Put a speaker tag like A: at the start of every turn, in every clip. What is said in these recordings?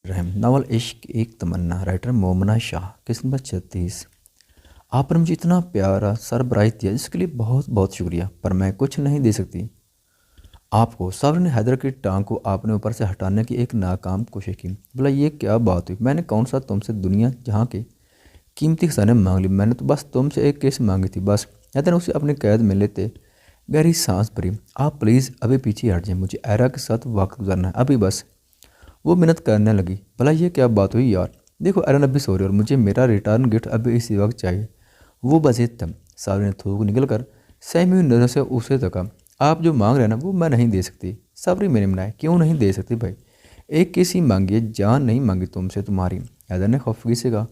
A: रहम नावल इश्क एक तमन्ना राइटर मोमना शाह किस्मत 36। आपने मुझे इतना प्यारा सरबराह दिया जिसके लिए बहुत बहुत शुक्रिया, पर मैं कुछ नहीं दे सकती आपको। सब्र ने हैदर की टांग को आपने ऊपर से हटाने की एक नाकाम कोशिश की। बोला, ये क्या बात हुई? मैंने कौन सा तुमसे दुनिया जहाँ के कीमती खजाने मांग ली? मैंने तो बस तुमसे एक केस मांगी थी बस। हैदर ने उसे अपनी कैद में लेते गहरी सांस भरी। आप प्लीज़ अभी पीछे हट जाए, मुझे एरा के साथ वक्त गुजरना है अभी बस। वो मिन्नत करने लगी। भला ये क्या बात हुई यार? देखो एरन अभी सो रही है और मुझे मेरा रिटर्न गिफ्ट अभी इसी वक्त चाहिए। वो बस थम। सावरी ने थूक निकल कर सहमी हुई नजरों से उसे तका। आप जो मांग रहे हैं ना वो मैं नहीं दे सकती। सावरी मैंने मनाया, क्यों नहीं दे सकती भाई? एक किसी मांगी है, जान नहीं मांगी तुमसे तुम्हारी। हैदर ने खफगी से कहा,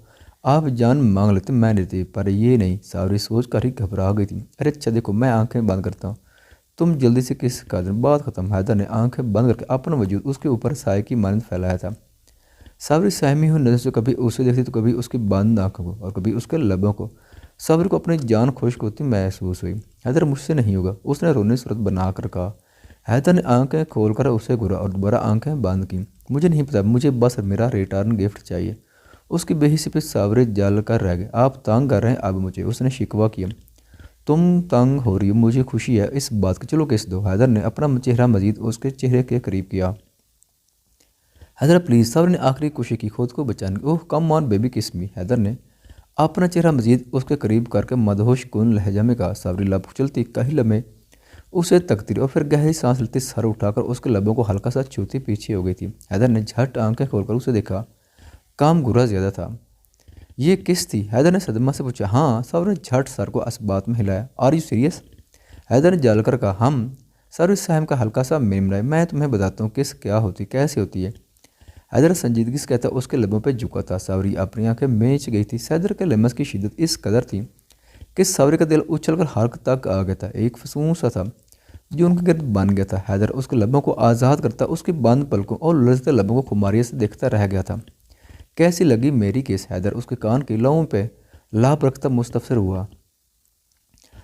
A: आप जान मांग लेते मैं देती, पर ये नहीं। सावरी सोच कर ही घबरा गई थी। अरे अच्छा देखो, मैं आंखें बंद करता हूँ, तुम जल्दी से किस कदर। बात खत्म। हैदर ने आंखें बंद करके अपना वजूद उसके ऊपर साय की मानद फैलाया था। सावरी सहमी हुई नजर से कभी उसे देखती तो कभी उसकी बंद आंखों को और कभी उसके लबों को। सावरी को अपनी जान खुश्क होती महसूस हुई। हैदर मुझसे नहीं होगा, उसने रोने सूरत बनाकर कहा। हैदर ने आंखें खोलकर उसे घूरा और दोबारा आंखें बंद की। मुझे नहीं पता, मुझे बस मेरा रिटर्न गिफ्ट चाहिए। उसकी बेहिसी पे सावरे जल कर रह गए। आप तंग कर रहे हैं अब मुझे, उसने शिकवा किया। तुम तंग हो रही हो, मुझे खुशी है इस बात की, चलो किस दो। हैदर ने अपना चेहरा मजीद उसके चेहरे के करीब किया। हैदर प्लीज। सबर ने आखिरी कोशिश की खुद को बचाने की। ओह कम ऑन बेबी किस मी। हैदर ने अपना चेहरा मजीद उसके करीब करके मदहोश कुन लहजा में कहा। सावरी लब चलती कई लम्हे उसे तकती रही और फिर गहरी सांस लेती सर उठाकर उसके लबों को हल्का सा छूती पीछे हो गई थी। हैदर ने झट आंखें खोलकर उसे देखा। काम गुरा ज्यादा था। ये किस थी? हैदर ने सदमा से पूछा। हाँ। सावरी ने झट सर को इस बात में हिलाया। Are you serious? हैदर ने जलकर कहा। हम। सर सहम का हल्का सा मिमराया। मैं तुम्हें बताता हूँ किस क्या होती कैसे होती है। हैदर संजीदगी से कहता उसके लबों पर झुका था। सावरी अपनी आंखें मेच गई थी। हैदर के लमस की शिद्दत इस कदर थी कि सावरी का दिल उछलकर हल्क तक आ गया था। एक फसूं सा था जो उनके गिर्द बन गया था। हैदर उसके लबों को आज़ाद करता उसकी बंद पलकों और लड़ते लबों को खुमारिया से देखता रह गया था। कैसी लगी मेरी केस? हैदर उसके कान की लौं पे लाभ रखता मुस्तफसर हुआ।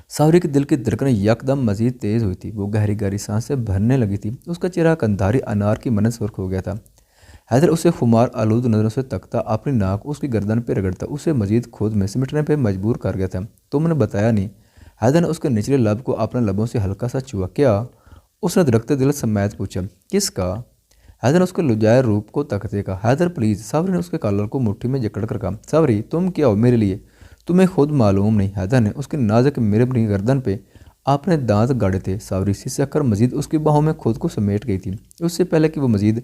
A: सावरी के दिल की धड़कनें यकदम मजीद तेज हुई थी। वो गहरी गहरी सांसें भरने लगी थी। उसका चेहरा कंधारी अनार की मनन सुर्ख हो गया था। हैदर उसे खुमार आलूद नजरों से तकता, अपनी नाक उसकी गर्दन पर रगड़ता उसे मजीद खुद में सिमटने पर मजबूर कर गया था। तुमने बताया नहीं? हैदर ने उसके निचले लब को अपने लबों से हल्का सा छुआ। क्या? उसने धड़कते दिल समेत पूछा। किसका? हैदर ने उसके लुजाए रूप को तकते कहा। हैदर प्लीज। सावरी ने उसके कॉलर को मुट्ठी में जकड़ कर कहा। सावरी तुम क्या हो मेरे लिए? तुम्हें खुद मालूम नहीं। हैदर ने उसके नाजुक मिरबनी गर्दन पे अपने दांत गाड़े थे। सावरी सिसक कर मजीद उसकी बाहों में खुद को समेट गई थी। उससे पहले कि वो मजीद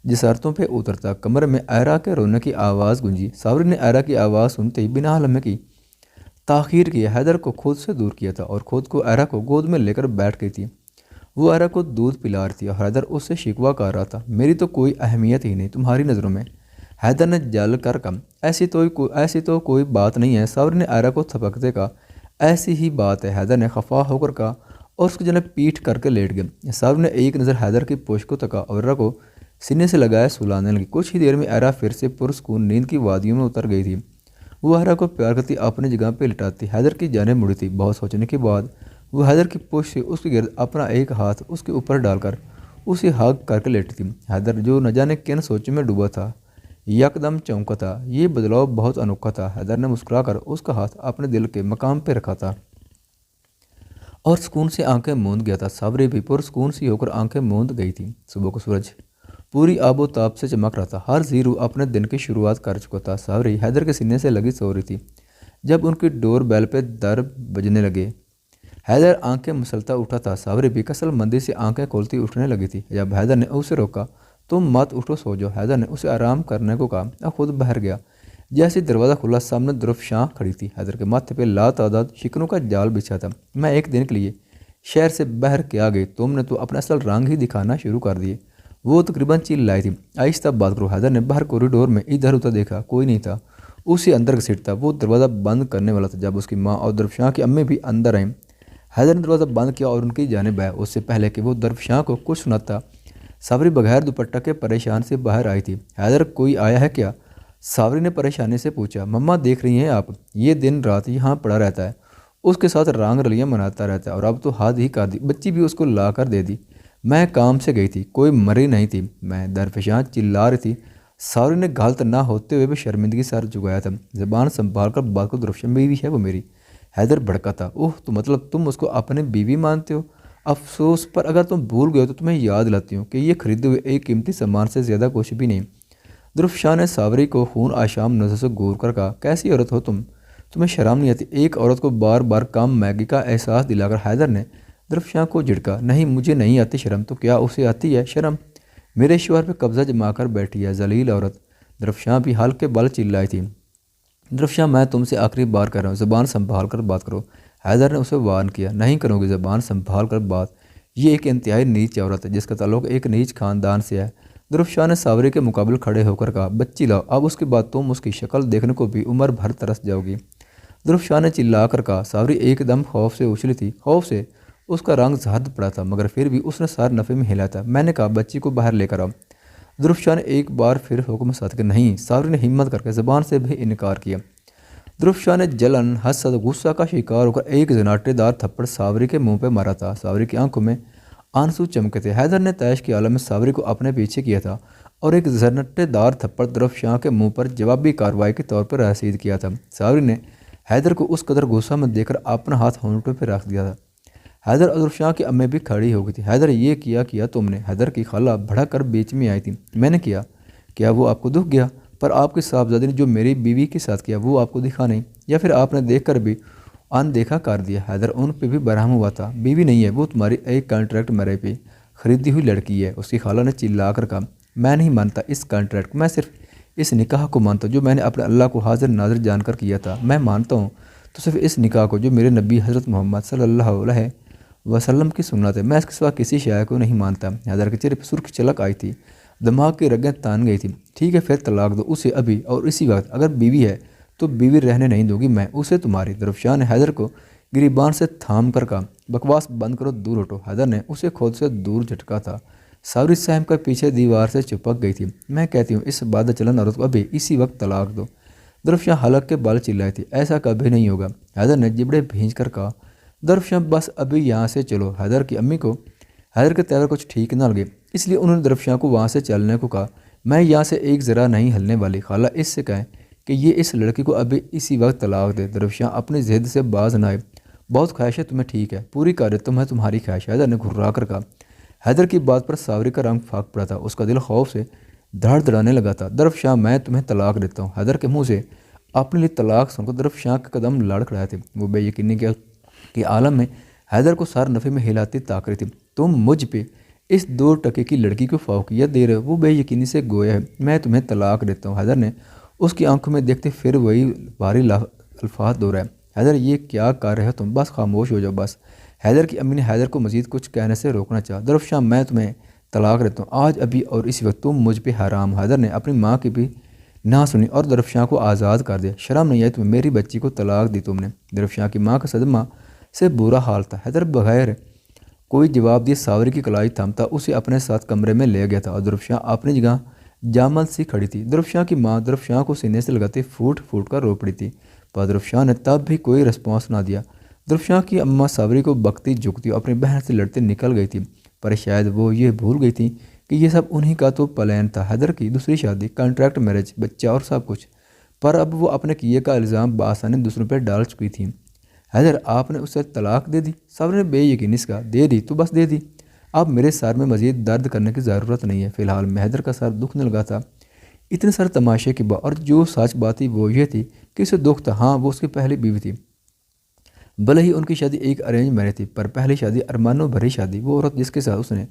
A: जिसारतों पे उतरता कमरे में आयरा के रोने की आवाज़ गूंजी। सावरी ने आयरा की आवाज़ सुनते ही बिना लम्हे की ताखीर किया हैदर को खुद से दूर किया था और खुद को आयरा को गोद में लेकर बैठ गई थी। वो आयरा को दूध पिला रही थी और हैदर उससे शिकवा कर रहा था। मेरी तो कोई अहमियत ही नहीं तुम्हारी नज़रों में। हैदर ने जल कर कम। ऐसी तो कोई बात नहीं है। सावरी ने आयरा को थपकते कहा। ऐसी ही बात है। हैदर ने खफा होकर कहा और उसकी जने पीठ करके लेट गया। सावरी ने एक नज़र हैदर की पोश को तका और आयरा को सीने से लगाया सुलाने लगी। कुछ ही देर में आयरा फिर से पुरस्कून नींद की वादियों में उतर गई थी। वो आयरा को प्यार करती अपनी जगह पर लिटाती हैदर की जानेब मुड़ी थी। बहुत सोचने के बाद वो हैदर की पुश से उसके गिर्द अपना एक हाथ उसके ऊपर डालकर उसे हग करके लेटी थी। हैदर जो न जाने किन सोच में डूबा था यकदम चौंका था। ये बदलाव बहुत अनोखा था। हैदर ने मुस्कुराकर उसका हाथ अपने दिल के मकाम पर रखा था और सुकून से आंखें मूंद गया था। सावरी भी पुरसकून सी होकर आंखें मूंद गई थी। सुबह को सूरज पूरी आबोताब से चमक रहा था। हर जीरू अपने दिन की शुरुआत कर चुका था। सावरी हैदर के सीने से लगी सो रही थी जब उनकी डोर बेल पे दर बजने लगे। हैदर आंखें मसलता उठा था। सावरी भी कसल मंदी से आंखें खोलती उठने लगी थी। जब हैदर ने उसे रोका, तुम मत उठो सो जाओ। हैदर ने उसे आराम करने को कहा और खुद बहर गया। जैसे दरवाज़ा खुला सामने दुर्फशां खड़ी थी। हैदर के माथे पे लातादाद शिकनों का जाल बिछा था। मैं एक दिन के लिए शहर से बहर के आ गई, तुमने तो अपना असल रंग ही दिखाना शुरू कर दिए। वो तकरीबन चिल्लाई थी। आहिस्ता बात करो। हैदर ने बाहर कॉरिडोर में इधर उधर देखा, कोई नहीं था। उसे अंदर घसीटता वो दरवाज़ा बंद करने वाला था जब उसकी माँ और दुर्फशां की अम्मी भी अंदर आई। हैदर ने दरवाज़ा बंद किया और उनकी जानिब आया। उससे पहले कि वो दरफशां को कुछ सुनाता, सावरी बगैर दुपट्टा के परेशान से बाहर आई थी। हैदर कोई आया है क्या? सावरी ने परेशानी से पूछा। मम्मा देख रही हैं आप, ये दिन रात यहाँ पड़ा रहता है, उसके साथ रंग रलियाँ मनाता रहता है और अब तो हाथ ही कर दी, बच्ची भी उसको ला कर दे दी। मैं काम से गई थी, कोई मरी नहीं थी। मैं दरफशां चिल्ला रही थी। सावरी ने गलत ना होते हुए भी शर्मिंदगी सर झुकाया था। ज़बान संभाल कर बात को, दुरुफशान बीवी है वो मेरी। हैदर भड़का था। ओह, तो मतलब तुम उसको अपने बीवी मानते हो? अफसोस, पर अगर तुम भूल गए हो तो तुम्हें याद दिलाती हूँ कि ये खरीदे हुए एक कीमती सामान से ज़्यादा कुछ भी नहीं। दुरुफशान ने सावरी को खून आशाम नजर से घूर कर कहा, कैसी औरत हो तुम? तुम्हें शर्म नहीं आती? एक औरत को बार बार काम मैगी का एहसास दिलाकर हैदर ने दुरुफशान को झिड़का। नहीं, मुझे नहीं आती शर्म। तो क्या उसे आती है शर्म? मेरे शोहर पे कब्जा जमाकर बैठी है जलील औरत। दुरुफशान भी हल्के बल चिल्लाई थी। दुरुफशान, मैं तुमसे आखिरी बार कह रहा हूँ, ज़बान संभाल कर बात करो। हैदर ने उसे वार्न किया। नहीं करूँगी, ज़बान संभाल कर बात। ये एक इंतहाई नीच औरत है जिसका ताल्लुक एक नीच खानदान से है। दुरुफशान ने सावरी के मुकाबले खड़े होकर कहा, बच्ची लाओ, अब उसके बाद तुम उसकी शक्ल देखने को भी उम्र भर तरस जाओगी। दुरुफशान ने चिल्ला कर कहा। सावरी एकदम खौफ से उछली थी। खौफ से उसका रंग जहद पड़ा था, मगर फिर भी उसने सर नफ़े में हिलाया था। मैंने कहा, बच्ची को बाहर लेकर आओ। दुरुफशान ने एक बार फिर हुक्म साध के नहीं। सावरी ने हिम्मत करके ज़बान से भी इनकार किया। दुरुफशान ने जलन, हसद, गुस्सा का शिकार होकर एक जनाटेदार थप्पड़ सावरी के मुंह पे मारा था। सावरी की आंखों में आंसू चमके थे। हैदर ने तैश की आलम में सावरी को अपने पीछे किया था और एक जनाटेदार थप्पड़ दुरुफशान के मुंह पर जवाबी कार्रवाई के तौर पर रसीद किया था। सावरी ने हैदर को उस कदर गुस्सा में देखकर अपना हाथ होंठों पर रख दिया था। हैदर और दुरुफशान की अम्मी भी खड़ी हो गई थी। हैदर, ये किया तुमने? हैदर की खाला भड़क कर बीच में आई थी। मैंने किया? क्या वो आपको दुख गया? पर आपकी साहबजादी ने जो मेरी बीवी के साथ किया वो आपको दिखा नहीं, या फिर आपने देखकर भी अनदेखा कर दिया? हैदर उन पे भी बरहम हुआ था। बीवी नहीं है वो, तुम्हारी एक कॉन्ट्रैक्ट मेरे पे खरीदी हुई लड़की है। उसकी खाला ने चिल्ला कर कहा, मैं नहीं मानता इस कॉन्ट्रैक्ट को, मैं सिर्फ इस निकाह को मानता हूँ जो मैंने अपने अल्लाह को हाजिर नाजिर जानकर किया था। मैं मानता हूँ तो सिर्फ इस निकाह को जो मेरे नबी हज़रत मोहम्मद सल्लल्लाहु अलैहि वसल्लम की सुन्नत है। मैं इसके सिवा किसी शय को नहीं मानता। हैदर के चेहरे पर सुर्ख चलक आई थी, दिमाग की रगें तान गई थी। ठीक है, फिर तलाक दो उसे अभी और इसी वक्त। अगर बीवी है तो बीवी रहने नहीं दूंगी मैं उसे तुम्हारी। दुरुफशान ने हैदर को गिरीबान से थाम कर कहा, बकवास बंद करो, दूर हटो। हैदर ने उसे खुद से दूर झटका था। सावरी सहम कर पीछे दीवार से चिपक गई थी। मैं कहती हूँ इस बाद चलन औरत को अभी इसी वक्त तलाक दो। दुरुफशान हलक के बाल चिल्लाई थी, ऐसा कभी नहीं होगा। हैदर ने जिबड़े भींच कर कहा, दुरुफशान बस अभी यहाँ से चलो। हैदर की अम्मी को हैदर के तेवर कुछ ठीक न लगे, इसलिए उन्होंने दुरुफशान को वहाँ से चलने को कहा। मैं यहाँ से एक ज़रा नहीं हिलने वाली। खाला इससे कहें कि ये इस लड़की को अभी इसी वक्त तलाक दे। दुरुफशान अपनी जिद से बाज न आए। बहुत ख्वाहिश है तुम्हें, ठीक है पूरी कर देता हूं मैं तुम्हारी ख्वाहिश। हैदर ने घुर्रा कर कहा। हैदर की बात पर सावरी का रंग फाक पड़ा था। उसका दिल खौफ से धड़धड़ाने लगा था। दुरुफशान, मैं तुम्हें तलाक देता हूँ। हैदर के मुँह से अपने लिए तलाक सुनकर दुरुफशान के कदम लड़ खड़ाए थे। वो बेयकीनी के आलम में हैदर को सर नफ़े में हिलाती ताक रही थी। तुम मुझ पे इस 2 टके की लड़की को फौकियत दे रहे हो? वो बेयकीनी से गोया है, मैं तुम्हें तलाक देता हूँ। हैदर ने उसकी आंखों में देखते फिर वही भारी अल्फाज दोहराए। हैदर, ये क्या कर रहे हो तुम? बस खामोश हो जाओ बस। हैदर की अम्मी ने हैदर को मजीद कुछ कहने से रोकना चाहा। दुरुफशान, मैं तुम्हें तलाक देता हूँ आज, अभी और इसी वक्त। तुम मुझ पे हराम। हैदर ने अपनी माँ की भी ना सुनी और दुरुफशान को आज़ाद कर दिया। शर्म नहीं आई तुम्हें? मेरी बच्ची को तलाक दी तुमने। दुरुफशान की माँ का सदमा से बुरा हाल था। हैदर बगैर कोई जवाब दिए सावरी की कलाई थामता उसे अपने साथ कमरे में ले गया था और दुरुफशान अपनी जगह जामल सी खड़ी थी। दुरुफशान की माँ दुरुफशान को सीने से लगाते फूट फूट कर रो पड़ी थी, पर दुरुफशान ने तब भी कोई रिस्पॉन्स ना दिया। दुरुफशान की अम्मा सावरी को बकती झुकती अपनी बहन से लड़ते निकल गई थी, पर शायद वो ये भूल गई थी कि ये सब उन्हीं का तो प्लान था। हैदर की दूसरी शादी, कॉन्ट्रैक्ट मैरिज, बच्चा और सब कुछ, पर अब वो अपने किए का इल्ज़ाम बासानी दूसरों पर डाल चुकी थी। हैदर, आपने उसे तलाक दे दी? सावरी ने बेयकीनी से कहा। दे दी तो बस दे दी। अब मेरे सर में मज़ीद दर्द करने की ज़रूरत नहीं है। फ़िलहाल में हैदर का सर दुखने लगा था। इतने सारे तमाशे के बाद, और जो सच बात थी वो ये थी कि उसे दुख था। हाँ, वो उसकी पहली बीवी थी। भले ही उनकी शादी एक अरेंज मैरिज थी, पर पहली शादी अरमानों भरी शादी। वो औरत जिसके साथ उसने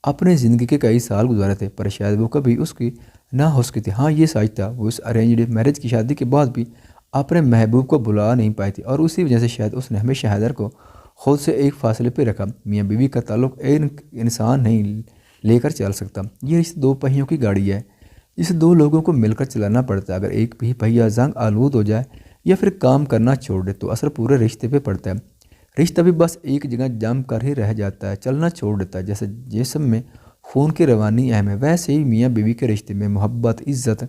A: अपने ज़िंदगी के कई साल गुजारे थे, पर शायद वो कभी उसकी ना हो सकी थी। हाँ, ये सच था, वो इस अरेंज मैरिज की शादी के बाद भी अपने महबूब को बुला नहीं पाई थी, और उसी वजह से शायद उसने हमेशा हैदर को खुद से एक फासले पर रखा। मियाँ बीवी का ताल्लुक एक इंसान नहीं लेकर चल सकता। ये रिश्ते 2 पहियों की गाड़ी है जिसे 2 लोगों को मिलकर चलाना पड़ता है। अगर एक भी पहिया जंग आलूद हो जाए या फिर काम करना छोड़ दे तो असर पूरे रिश्ते पे पड़ता है। रिश्ता भी बस एक जगह जम कर ही रह जाता है, चलना छोड़ देता है। जैसे जिस्म में खून की रवानी अहम है, वैसे ही मियाँ बीवी के रिश्ते में मोहब्बत, इज़्ज़त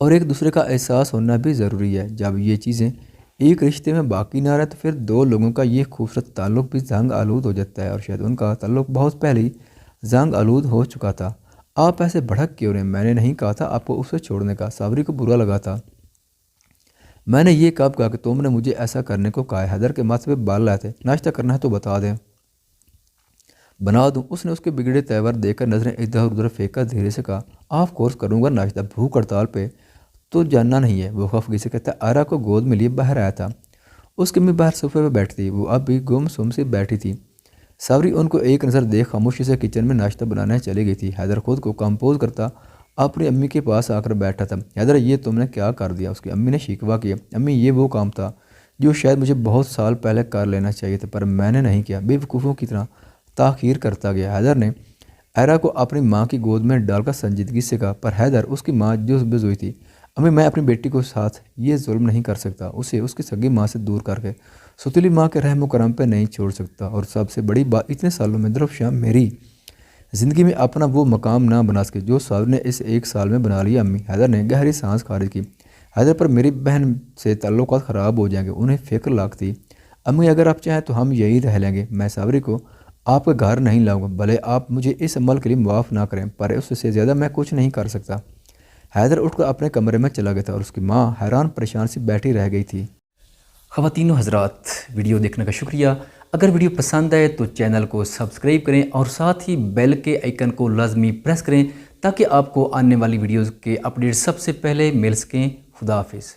A: और एक दूसरे का एहसास होना भी ज़रूरी है। जब ये चीज़ें एक रिश्ते में बाकी ना रहे तो फिर 2 लोगों का ये खूबसूरत ताल्लुक़ भी जंग आलूद हो जाता है, और शायद उनका ताल्लुक़ बहुत पहले ही जंग आलूद हो चुका था। आप ऐसे भड़क क्यों रहे? मैंने नहीं कहा था आपको उसे छोड़ने का। साबरी को बुरा लगा था। मैंने ये कब कहा कि तुमने मुझे ऐसा करने को कहा है? हैदर के माथे पे बाल लाए थे। नाश्ता करना है तो बता दें, बना दूं। उसने उसके बिगड़े तेवर देखकर नजरें इधर उधर फेंका, धीरे से कहा, ऑफ कोर्स करूंगा नाश्ता, भूख हड़ताल पे तो जानना नहीं है। वो खफगी से कहता, आरा को गोद में लिए बाहर आया था। उसकी अम्मी बाहर सोफे पर बैठी थी। वो अब भी गुमसुम सी बैठी थी। सावरी उनको एक नज़र देख खामोशी से किचन में नाश्ता बनाने चली गई थी। हैदर खुद को कंपोज करता अपनी अम्मी के पास आकर बैठा था। हैदर, ये तुमने क्या कर दिया? उसकी अम्मी ने शिकवा किया। अम्मी, ये वो काम था जो शायद मुझे बहुत साल पहले कर लेना चाहिए था, पर मैंने नहीं किया। बेवकूफ़ों की तरह ताख़ीर करता गया। हैदर ने आयरा को अपनी माँ की गोद में डालकर संजीदगी से कहा, पर हैदर, उसकी माँ जुज़ बुज़ हुई थी। अम्मी, मैं अपनी बेटी को साथ ये जुल्म नहीं कर सकता। उसे उसकी सगी माँ से दूर करके सुतीली माँ के रहम करम पे नहीं छोड़ सकता। और सबसे बड़ी बात, इतने सालों में दरअसल मेरी ज़िंदगी में अपना वो मकाम ना बना सके जो साहब ने इस एक साल में बना लिया। अम्मी, हैदर ने गहरी सांस खारिज की। हैदर, पर मेरी बहन से ताल्लुकात ख़राब हो जाएंगे, उन्हें फ़िक्र लागती। अम्मी, अगर आप चाहें तो हम यही रह लेंगे। मैं सावरी को आपके घर नहीं लाऊंगा, भले आप मुझे इस अमल के लिए मुआफ़ ना करें, पर उससे ज़्यादा मैं कुछ नहीं कर सकता। हैदर उठकर अपने कमरे में चला गया था और उसकी माँ हैरान परेशान सी बैठी रह गई थी। ख़वातीनो हज़रात, वीडियो देखने का शुक्रिया। अगर वीडियो पसंद आए तो चैनल को सब्सक्राइब करें और साथ ही बेल के आइकन को लाजमी प्रेस करें ताकि आपको आने वाली वीडियोज़ के अपडेट सबसे पहले मिल सकें। खुदा हाफिज़।